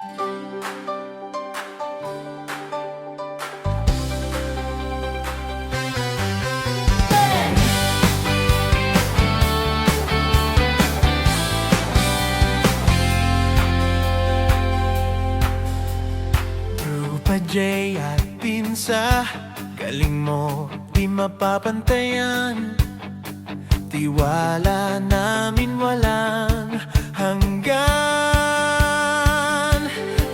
Trupa J at Pinsa, galing mo di mapapantayan. Tiwala namin walang hanggan.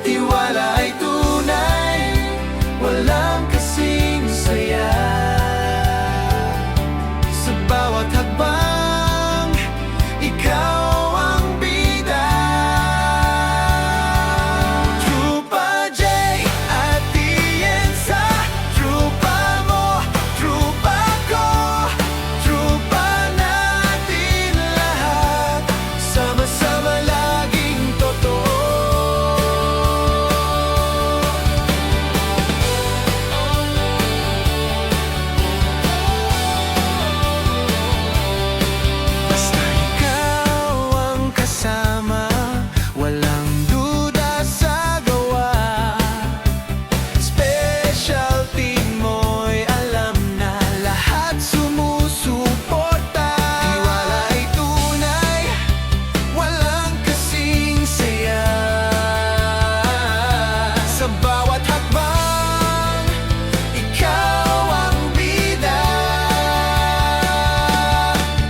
Tiwala ay tunay, walang kasing saya. Sa bawat hakbang, ikaw ang bida. Trupa J at Tienza, trupa mo, trupa ko, trupa natin lahat, sama-sama laging totoo. Basta ikaw ang kasama, walang duda sa gawa. Specialty mo'y alam na lahat sumusuporta. Tiwala ay tunay, walang kasing saya. Sa bawat hakbang, ikaw ang bida.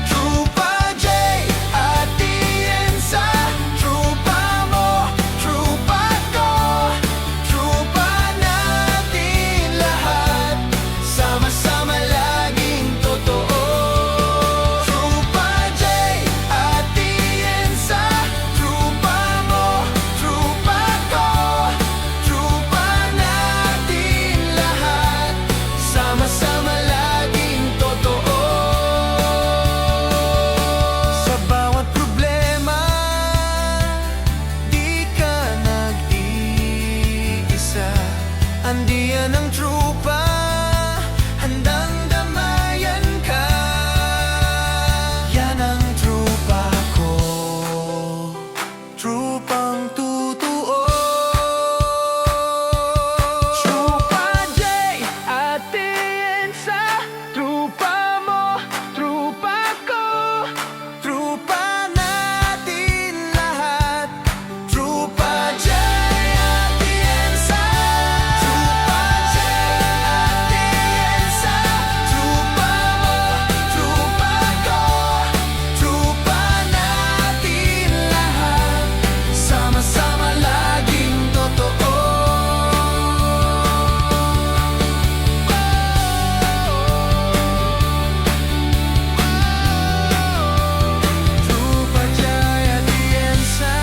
Trupa J at Tienza, trupa mo, trupa ko, trupa natin lahat, sama-sama laging totoo. Trupa J at Tienza, trupa mo, trupa ko, trupa natin lahat, sama-sama laging totoo. Sa bawat problema, di ka nag-iisa. Andiyan ang trupa, handang damayan ka. Yan ang trupa ko, trupang totoo. Trupa J at Tienza, trupa mo, trupa ko, trupa natin lahat. Trupa J at Tienza, trupa J at Tienza, trupa mo, trupa ko, trupa natin lahat, sama-sama laging totoo. Trupa J at Tienza.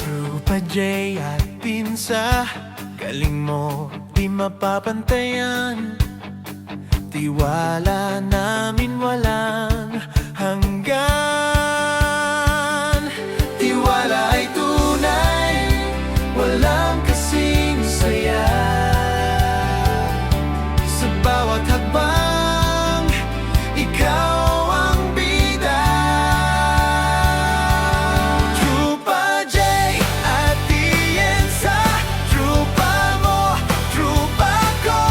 Trupa J at Pinsa, galing mo di mapapantayan. Tiwala namin walang hanggan. Tiwala ay tunay, walang kasing saya. Sa bawat hakbang, ikaw ang bida. Trupa J at Tienza, trupa mo, trupa ko,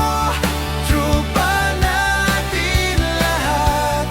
trupa natin lahat,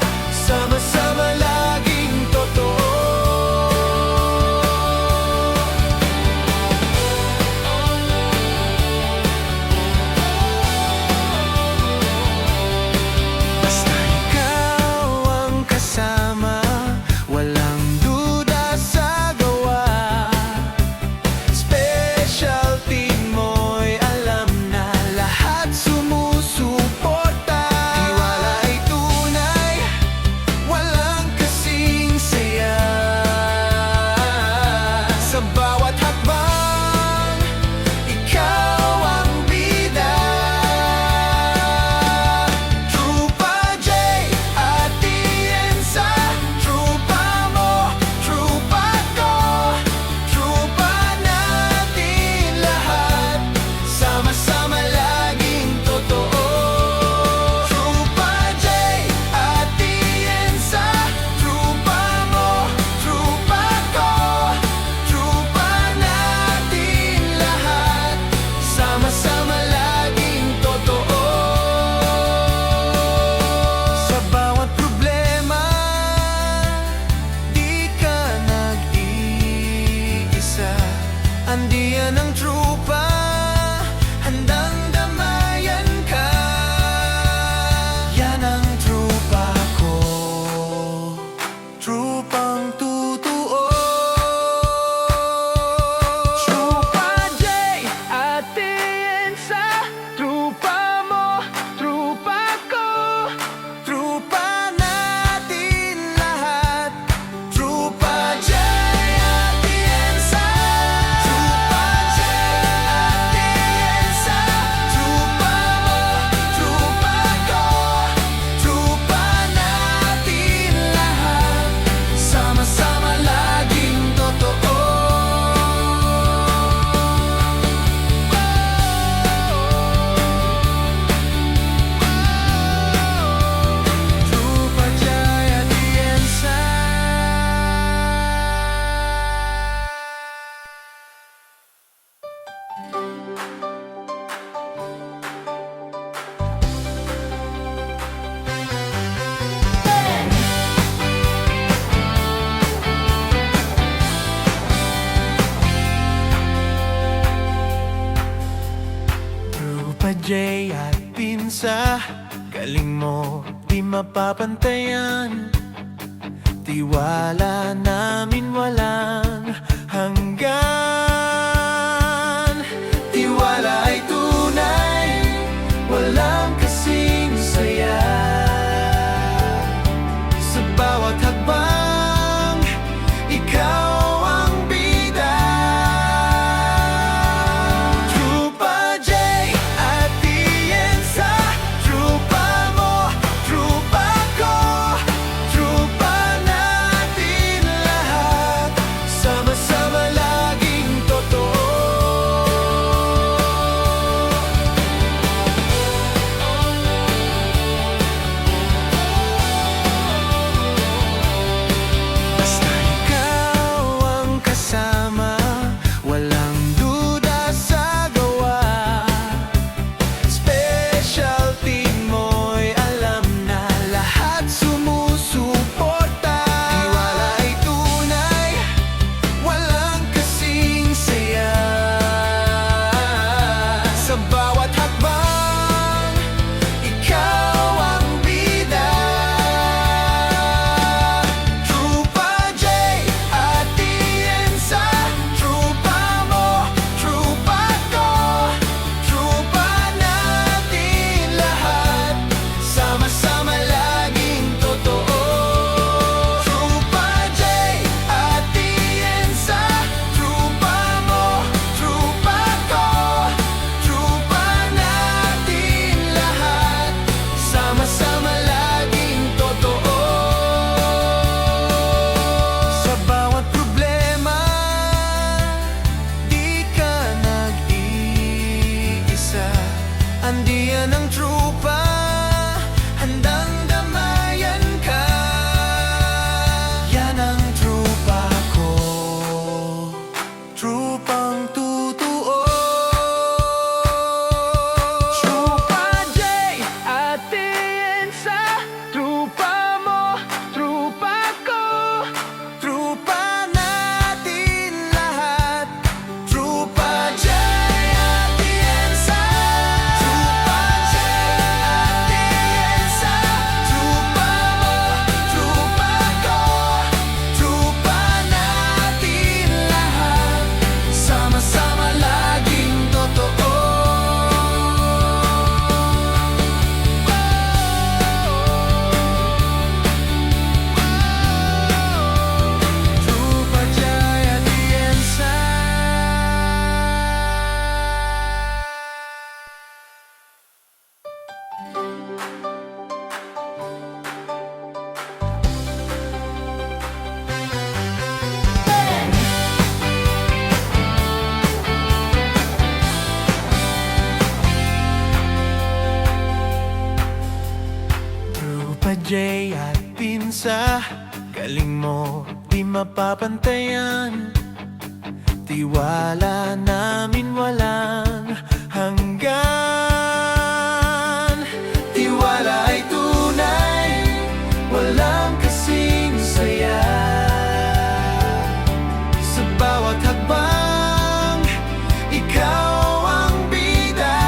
galing mo di mapapantayan. Tiwala namin walang hanggan. Tiwala ay tunay, walang kasing saya. Sa bawat hakbang, ikaw ang bida. Trupa J at Tienza, trupa mo, trupa ko, trupa natin lahat, sama-sama laging totoo. Basta ikaw ang kasama, walang duda sa gawa. Specialty mo'y alam na lahat sumusuporta. Tiwala ay tunay, walang kasing saya. Sa bawat hakbang, ikaw ang bida. Trupa J at Tienza, trupa mo, trupa ko, trupa natin lahat, sama-sama laging totoo. Trupa J at Tienza, trupa mo, trupa ko, trupa natin lahat, sama-sama laging totoo. Sa bawat problema, di ka nag-iisa. Andiyan ang trupa, handang damayan ka. Yan ang trupa ko, trupang totoo. Trupa J at Tienza, trupa mo, trupa ko, trupa natin lahat. Trupa J at Tienza, trupa J at Tienza, trupa mo, trupa ko, trupa natin lahat, sama-sama laging totoo. Trupa J at Tienza. Trupa J at Pinsa, galing mo di mapapantayan. Tiwala namin walang hanggan. Tiwala ay tunay, walang kasing saya. Sa bawat hakbang, ikaw ang bida.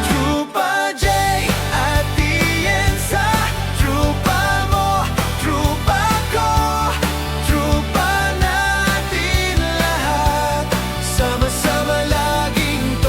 Trupa J at Tienza, trupa mo, trupa ko, trupa natin lahat, sama-sama laging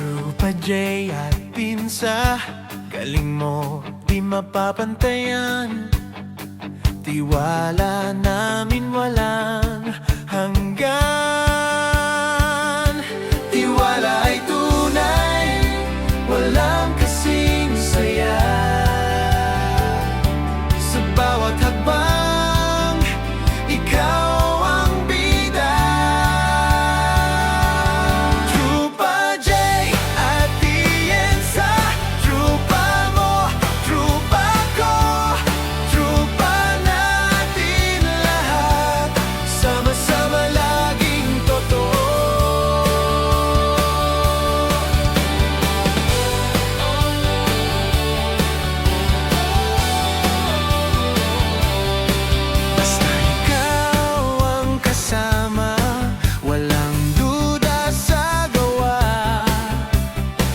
Rupa J at Pinsa, galing mo di mapapantayan. Tiwala namin walang hanggan. Tiwala ay tunay, walang kasing saya. Sa bawat hakbang, ikaw ang bida. Trupa J at Tienza, trupa mo, trupa ko, trupa natin lahat, sama-sama laging totoo. Basta ikaw ang kasama, walang duda sa gawa.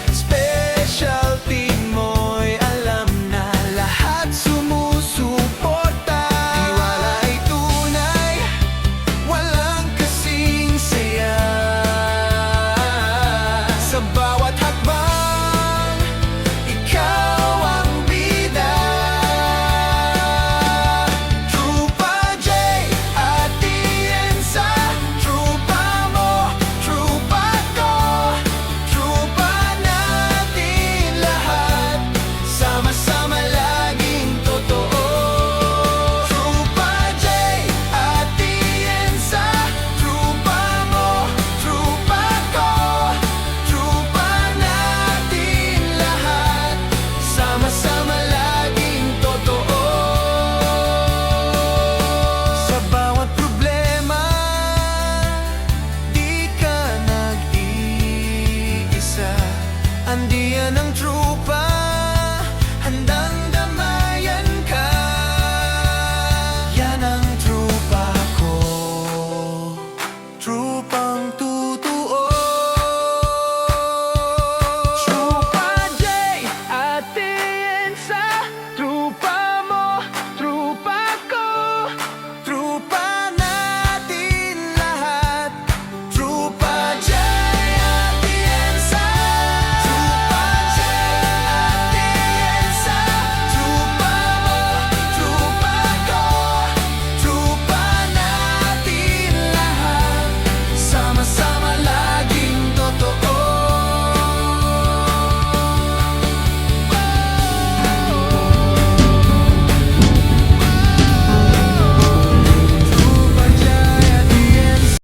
Specialty mo'y alam na lahat sumusuporta. Tiwala ay tunay, walang kasing saya. Sa bawat hakbang, ikaw ang bida. Trupa J at Tienza, trupa mo, trupa ko, trupa natin lahat, sama-sama laging totoo. Trupa J at Tienza, trupa mo, trupa ko, trupa natin lahat, sama-sama laging totoo. Sa bawat problema, di ka nag-iisa. Andiyan ang trupa